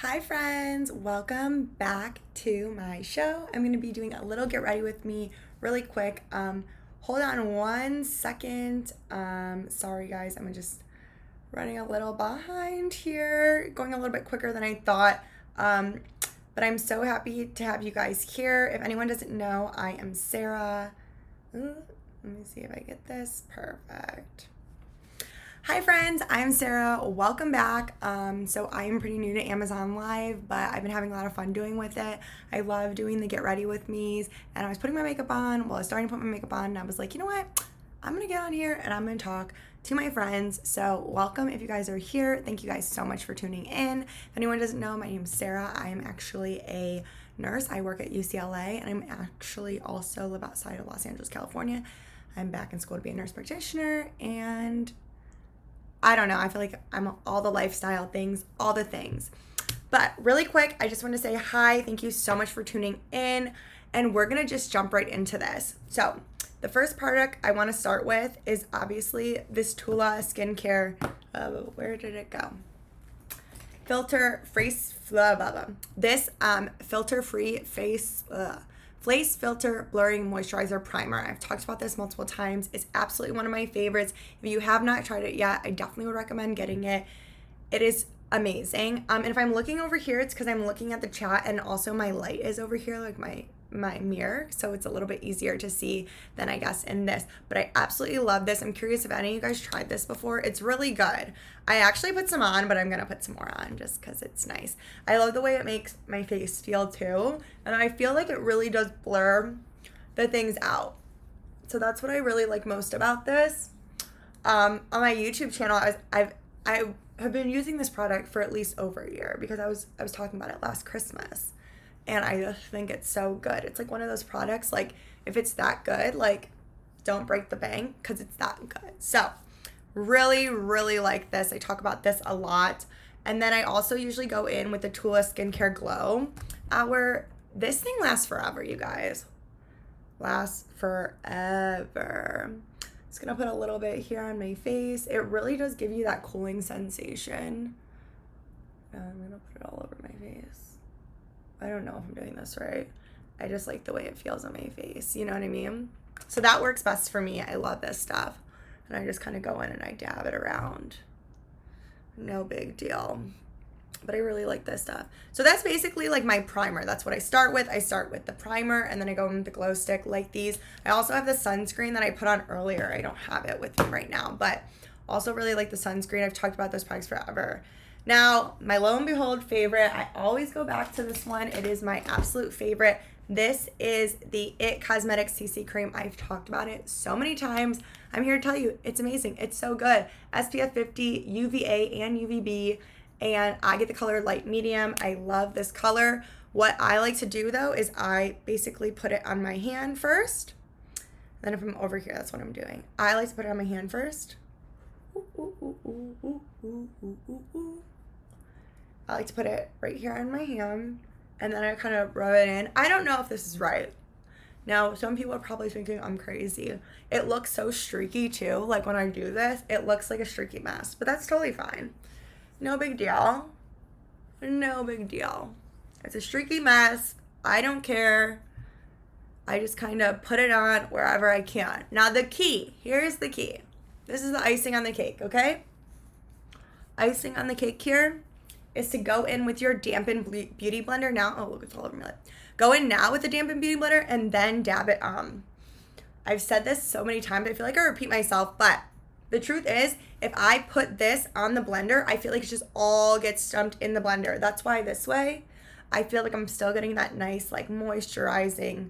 Hi friends, welcome back to my show. I'm going to be doing a little get ready with me really quick. Hold on one second. Sorry guys, I'm just running a little behind here, going a little bit quicker than I thought. But I'm so happy to have you guys here. If anyone doesn't know, I am Sarah. Ooh, let me see if I get this. Perfect. Hi friends, I'm Sarah. Welcome back. So I am pretty new to Amazon Live, but I've been having a lot of fun doing with it. I love doing the get ready with me's, and I was putting my makeup on. Well, I was starting to put my makeup on, and I was like, you know what? I'm gonna get on here and I'm gonna talk to my friends. So welcome if you guys are here. Thank you guys so much for tuning in. If anyone doesn't know, my name is Sarah. I am actually a nurse. I work at UCLA, and I'm actually also live outside of Los Angeles, California. I'm back in school to be a nurse practitioner, and I don't know. I feel like I'm all the lifestyle things, all the things. But really quick, I just want to say hi. Thank you so much for tuning in. And we're going to just jump right into this. So the first product I want to start with is obviously this Tula skincare. Where did it go? Filter face, blah, blah, blah. This filter-free face filter blurring moisturizer primer. I've talked about this multiple times. It's absolutely one of my favorites. If you have not tried it yet, I definitely would recommend getting it. It is amazing. And if I'm looking over here, it's because I'm looking at the chat, and also my light is over here, like my mirror, so it's a little bit easier to see than I guess in this. But I absolutely love this. I'm curious if any of you guys tried this before. It's really good. I actually put some on, but I'm gonna put some more on just because it's nice. I love the way it makes my face feel too, and I feel like it really does blur the things out. So that's what I really like most about this. On my YouTube channel, I have been using this product for at least over a year because I was talking about it last Christmas. And I just think it's so good. It's like one of those products, like, if it's that good, like, don't break the bank because it's that good. So, really, really like this. I talk about this a lot. And then I also usually go in with the Tula Skincare Glow Hour. This thing lasts forever, you guys. Lasts forever. Just going to put a little bit here on my face. It really does give you that cooling sensation. I'm going to put it all over my face. I don't know if I'm doing this right. I just like the way it feels on my face. You know what I mean? So that works best for me. I love this stuff. And I just kind of go in and I dab it around. No big deal. But I really like this stuff. So that's basically like my primer. That's what I start with. I start with the primer, and then I go in with the glow stick like these. I also have the sunscreen that I put on earlier. I don't have it with me right now, but also really like the sunscreen. I've talked about those products forever. Now, my Lo and Behold favorite, I always go back to this one. It is my absolute favorite. This is the IT Cosmetics CC Cream. I've talked about it so many times. I'm here to tell you, it's amazing. It's so good. SPF 50, UVA, and UVB, and I get the color light medium. I love this color. What I like to do, though, is I basically put it on my hand first. Then if I'm over here, that's what I'm doing. I like to put it on my hand first. Ooh, ooh, ooh, ooh, ooh, ooh, ooh, ooh, ooh. I like to put it right here on my hand, and then I kind of rub it in. I don't know if this is right. Now, some people are probably thinking I'm crazy. It looks so streaky too. Like when I do this, it looks like a streaky mess, but that's totally fine. No big deal. No big deal. It's a streaky mess. I don't care. I just kind of put it on wherever I can. Now the key, here's the key. This is the icing on the cake, okay? Icing on the cake here is to go in with your dampened beauty blender now. Oh, look, it's all over my lip. Go in now with the dampened beauty blender and then dab it on. I've said this so many times, I feel like I repeat myself, but the truth is, if I put this on the blender, I feel like it just all gets stumped in the blender. That's why this way, I feel like I'm still getting that nice, like, moisturizing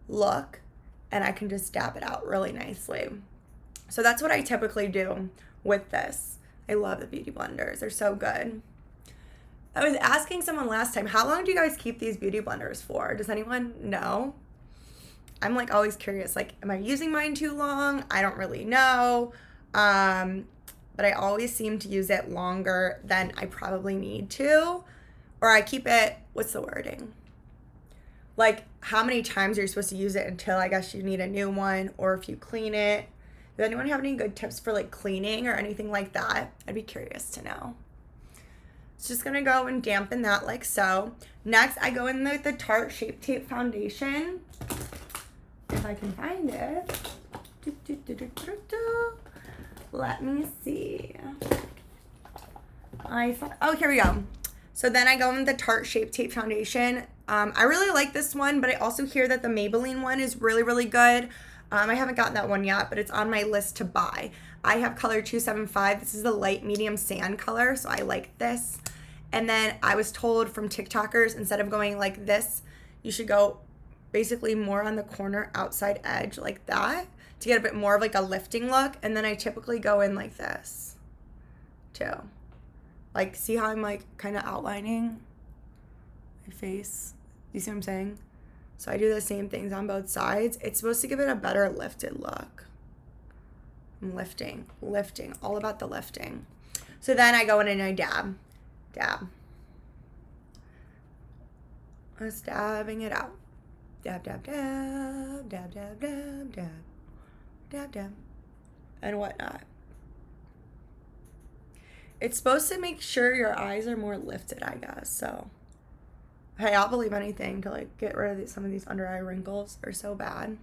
look, and I can just dab it out really nicely. So that's what I typically do with this. I love the beauty blenders. They're so good. I was asking someone last time, how long do you guys keep these beauty blenders for? Does anyone know? I'm like always curious, like, am I using mine too long? I don't really know. But I always seem to use it longer than I probably need to. Or I keep it, what's the wording? Like how many times you're supposed to use it until I guess you need a new one, or if you clean it. Does anyone have any good tips for like cleaning or anything like that? I'd be curious to know. It's just going to go and dampen that like so. Next, I go in with the Tarte Shape Tape Foundation. If I can find it. Let me see. Oh, here we go. So then I go in with the Tarte Shape Tape Foundation. I really like this one, but I also hear that the Maybelline one is really, really good. I haven't gotten that one yet, but it's on my list to buy. I have color 275. This is the light medium sand color, so I like this. And then I was told from TikTokers, instead of going like this, you should go basically more on the corner outside edge like that to get a bit more of like a lifting look. And then I typically go in like this too. Like, see how I'm like kind of outlining my face? You see what I'm saying? So I do the same things on both sides. It's supposed to give it a better lifted look. I'm lifting, all about the lifting. So then I go in and I dab. Just dabbing it out. Dab. And whatnot. It's supposed to make sure your eyes are more lifted, I guess. So, hey, I'll believe anything to like get rid of some of these under eye wrinkles. They're so bad.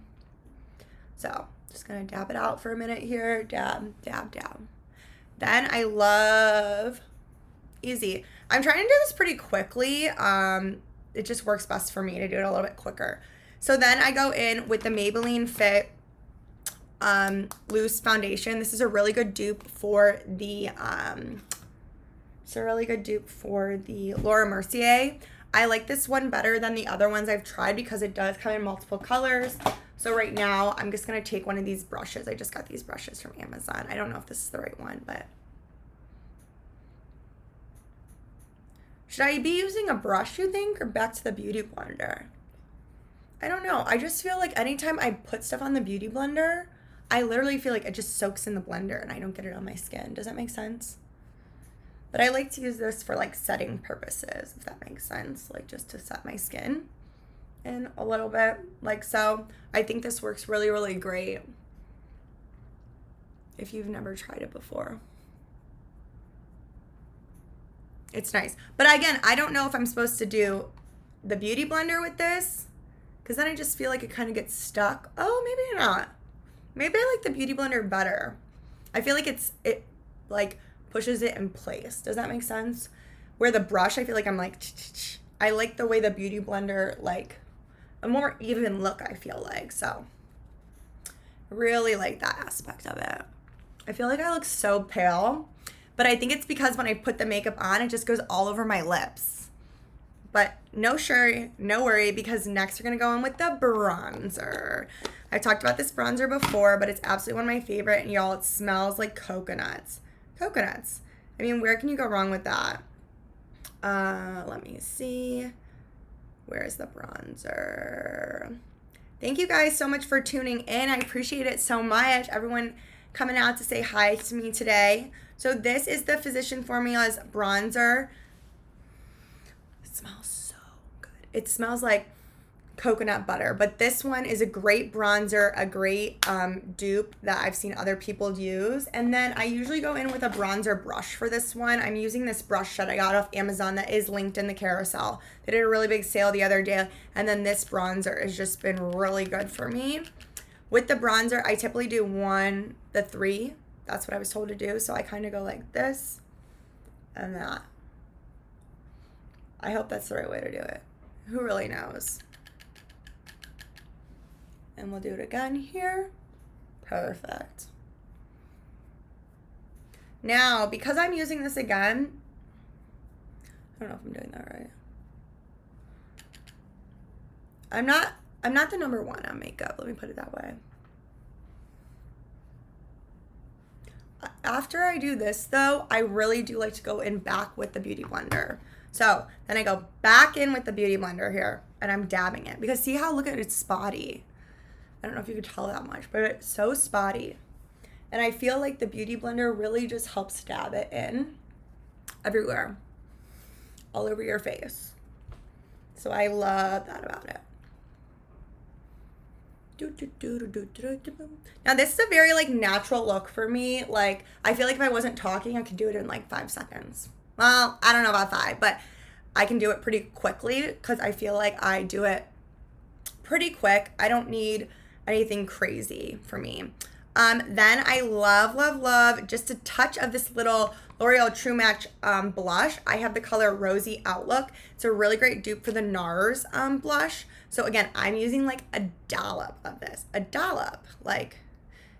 So, just gonna dab it out for a minute here. Dab. Then I love Easy. I'm trying to do this pretty quickly. It just works best for me to do it a little bit quicker. So then I go in with the Maybelline Fit loose foundation. This is a really good dupe for the Laura Mercier. I like this one better than the other ones I've tried because it does come in multiple colors. So right now I'm just gonna take one of these brushes. I just got these brushes from Amazon. I don't know if this is the right one, but should I be using a brush, you think, or back to the Beauty Blender? I don't know. I just feel like anytime I put stuff on the Beauty Blender, I literally feel like it just soaks in the blender and I don't get it on my skin. Does that make sense? But I like to use this for like setting purposes, if that makes sense. Like just to set my skin in a little bit, like so. I think this works really, really great if you've never tried it before. It's nice. But again, I don't know if I'm supposed to do the Beauty Blender with this because then I just feel like it kind of gets stuck. Oh, maybe not. Maybe I like the Beauty Blender better. I feel like it like pushes it in place. Does that make sense? Where the brush, I feel like I'm like, I like the way the Beauty Blender, like a more even look, I feel like. So really like that aspect of it. I feel like I look so pale, but I think it's because when I put the makeup on, it just goes all over my lips. But no worry, because next we're going to go in with the bronzer. I talked about this bronzer before, but it's absolutely one of my favorite. And y'all, it smells like coconuts. Coconuts. I mean, where can you go wrong with that? Let me see. Where's the bronzer? Thank you guys so much for tuning in. I appreciate it so much. Everyone coming out to say hi to me today. So this is the Physician Formula's bronzer. It smells so good. It smells like coconut butter, but this one is a great bronzer, a great dupe that I've seen other people use. And then I usually go in with a bronzer brush for this one. I'm using this brush that I got off Amazon that is linked in the carousel. They did a really big sale the other day, and then this bronzer has just been really good for me. With the bronzer, I typically do 1 to 3. That's what I was told to do. So I kind of go like this and that. I hope that's the right way to do it. Who really knows? And we'll do it again here. Perfect. Now, because I'm using this again, I don't know if I'm doing that right. I'm not the number one on makeup. Let me put it that way. After I do this, though, I really do like to go in back with the Beauty Blender. So then I go back in with the Beauty Blender here, and I'm dabbing it. Because see how, look at it, it's spotty. I don't know if you could tell that much, but it's so spotty. And I feel like the Beauty Blender really just helps dab it in everywhere, all over your face. So I love that about it. Now this is a very like natural look for me. Like I feel like if I wasn't talking, I could do it in like 5 seconds. Well, I don't know about 5, but I can do it pretty quickly because I feel like I do it pretty quick. I don't need anything crazy for me. Then I love just a touch of this little L'Oreal True Match blush. I have the color Rosy Outlook. It's a really great dupe for the NARS blush. So again, I'm using like a dollop of this. A dollop. Like,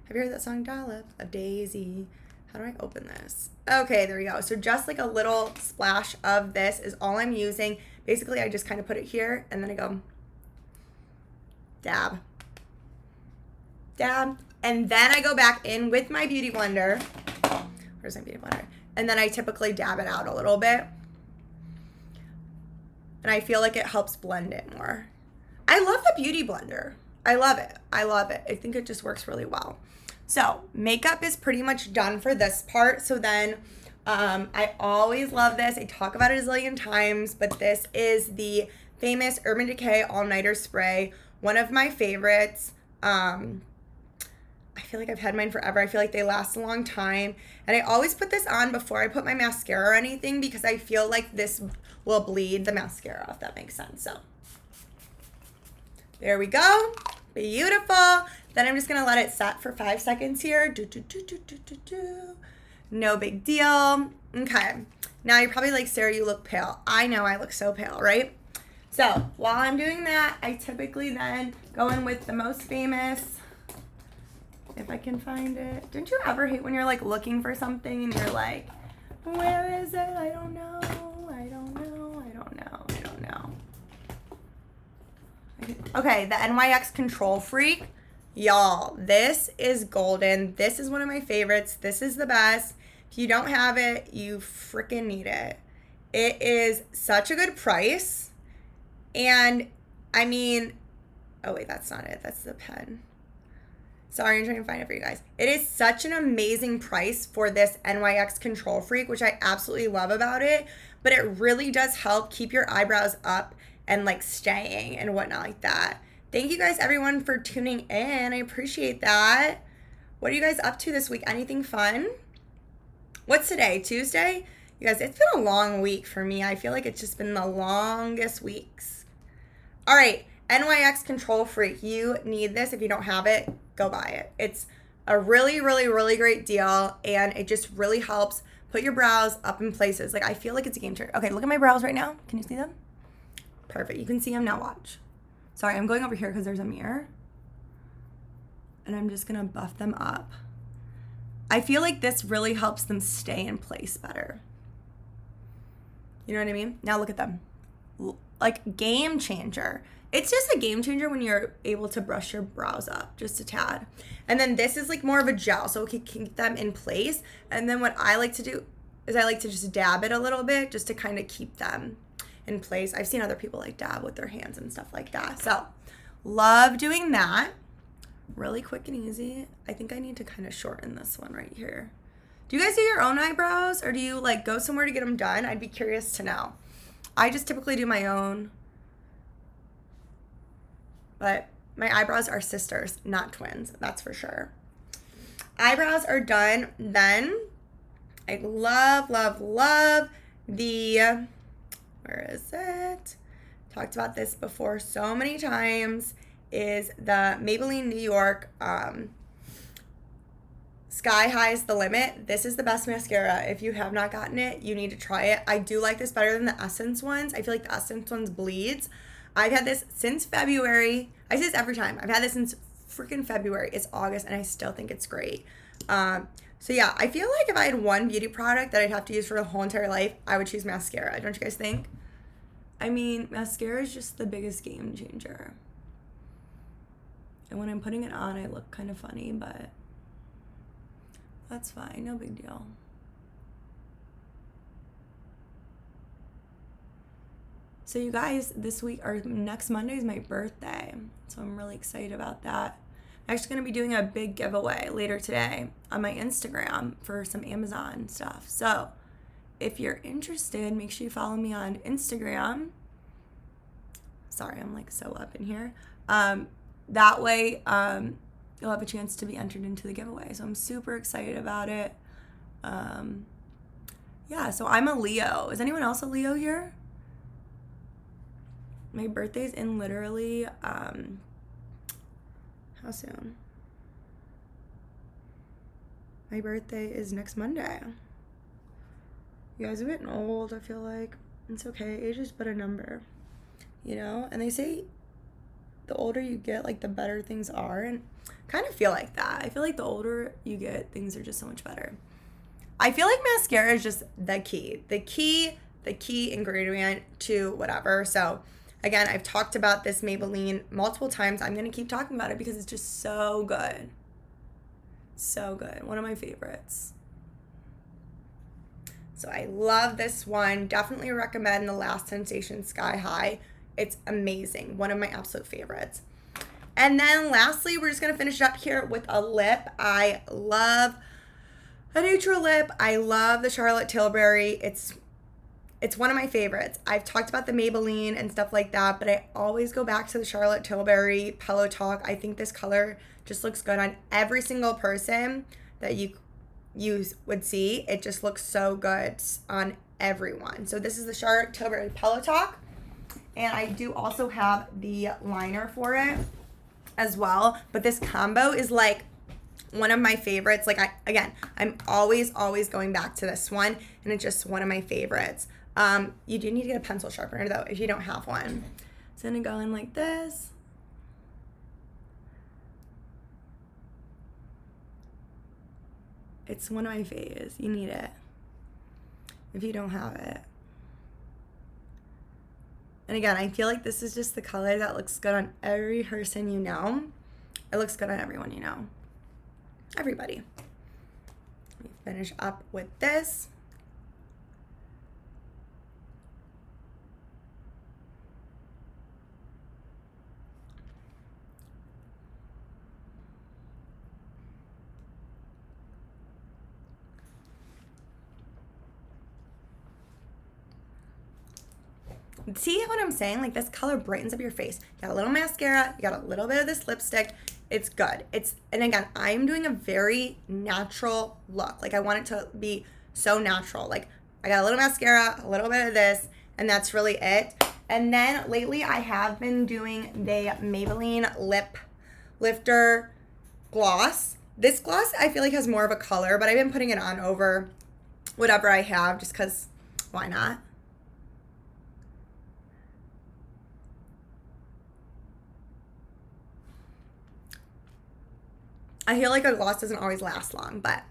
have you heard that song, Dollop of Daisy? How do I open this? Okay, there we go. So just like a little splash of this is all I'm using. Basically, I just kind of put it here and then I go dab. Dab. And then I go back in with my Beauty Blender. Where's my Beauty Blender? And then I typically dab it out a little bit. And I feel like it helps blend it more. I love the Beauty Blender. I love it. I love it. I think it just works really well. So makeup is pretty much done for this part. So then I always love this. I talk about it a zillion times, but this is the famous Urban Decay All Nighter Spray. One of my favorites. I feel like I've had mine forever. I feel like they last a long time. And I always put this on before I put my mascara or anything because I feel like this will bleed the mascara, if that makes sense. So there we go. Beautiful. Then I'm just going to let it set for 5 seconds here. No big deal. Okay. Now you're probably like, Sarah, you look pale. I know I look so pale, right? So while I'm doing that, I typically then go in with the most famous, if I can find it. Don't you ever hate when you're like looking for something and you're like, where is it? I don't know. I don't know. I don't know. I don't know. Okay, the NYX Control Freak. Y'all, this is golden. This is one of my favorites. This is the best. If you don't have it, you freaking need it. It is such a good price. And I mean, oh wait, that's not it. That's the pen. Sorry, I'm trying to find it for you guys. It is such an amazing price for this NYX Control Freak, which I absolutely love about it. But it really does help keep your eyebrows up and like staying and whatnot like that. Thank you guys, everyone, for tuning in. I appreciate that. What are you guys up to this week? Anything fun? What's today? Tuesday? You guys, it's been a long week for me. I feel like it's just been the longest weeks. All right, NYX Control Freak. You need this. If you don't have it, go buy it. It's a really, really, really great deal, and it just really helps put your brows up in places. Like, I feel like it's a game changer. Okay, look at my brows right now. Can you see them? Perfect. You can see them now. Watch. Sorry, I'm going over here because there's a mirror. And I'm just going to buff them up. I feel like this really helps them stay in place better. You know what I mean? Now look at them. Like, game changer. It's just a game changer when you're able to brush your brows up just a tad. And then this is like more of a gel, so it can keep them in place. And then what I like to do is I like to just dab it a little bit just to kind of keep them in place. I've seen other people like dab with their hands and stuff like that. So love doing that. Really quick and easy. I think I need to kind of shorten this one right here. Do you guys do your own eyebrows or do you like go somewhere to get them done? I'd be curious to know. I just typically do my own. But my eyebrows are sisters, not twins. That's for sure. Eyebrows are done. Then I love, love, love the... Where is it? Talked about this before so many times. Is the Maybelline New York Sky High's the Limit. This is the best mascara. If you have not gotten it, you need to try it. I do like this better than the Essence ones. I feel like the Essence ones bleeds. I've had this since February. I say this every time. I've had this since freaking February. It's August and I still think it's great. So yeah, I feel like if I had one beauty product that I'd have to use for the whole entire life, I would choose mascara. Don't you guys think? I mean, mascara is just the biggest game changer. And when I'm putting it on, I look kind of funny, but that's fine. No big deal. So you guys, this week or next Monday is my birthday. So I'm really excited about that. I'm actually going to be doing a big giveaway later today on my Instagram for some Amazon stuff. So if you're interested, make sure you follow me on Instagram. Sorry, I'm like so up in here. That way, you'll have a chance to be entered into the giveaway. So I'm super excited about it. Yeah, so I'm a Leo. Is anyone else a Leo here? My birthday's in literally, how soon? My birthday is next Monday. You guys are getting old, I feel like. It's okay. Age is but a number, you know? And they say the older you get, like, the better things are. And I kind of feel like that. I feel like the older you get, things are just so much better. I feel like mascara is just the key ingredient to whatever. So, again, I've talked about this Maybelline multiple times. I'm going to keep talking about it because it's just so good. So good. One of my favorites. So I love this one. Definitely recommend the Last Sensation Sky High. It's amazing. One of my absolute favorites. And then lastly, we're just going to finish it up here with a lip. I love a neutral lip. I love the Charlotte Tilbury. It's one of my favorites. I've talked about the Maybelline and stuff like that, but I always go back to the Charlotte Tilbury Pillow Talk. I think this color just looks good on every single person that you would see. It just looks so good on everyone. So this is the Charlotte Tilbury Pillow Talk. And I do also have the liner for it as well. But this combo is like one of my favorites. Like, I'm always going back to this one. And it's just one of my favorites. You do need to get a pencil sharpener, though, if you don't have one. It's going to go in like this. It's one of my faves. You need it if you don't have it. And again, I feel like this is just the color that looks good on every person you know. It looks good on everyone you know. Everybody. Let me finish up with this. See what I'm saying? Like, this color brightens up your face. You got a little mascara, you got a little bit of this lipstick. It's good. And again, I'm doing a very natural look. Like, I want it to be so natural. Like, I got a little mascara, a little bit of this, and that's really it. And then lately I have been doing the Maybelline Lip Lifter Gloss. This gloss I feel like has more of a color, but I've been putting it on over whatever I have just because why not? I feel like a gloss doesn't always last long, but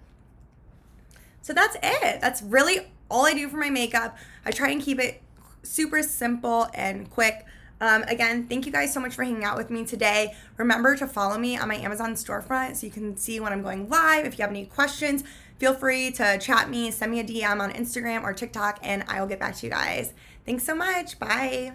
so that's it. That's really all I do for my makeup. I try and keep it super simple and quick. Again, thank you guys so much for hanging out with me today. Remember to follow me on my Amazon storefront so you can see when I'm going live. If you have any questions, feel free to chat me, send me a DM on Instagram or TikTok, and I will get back to you guys. Thanks so much. Bye.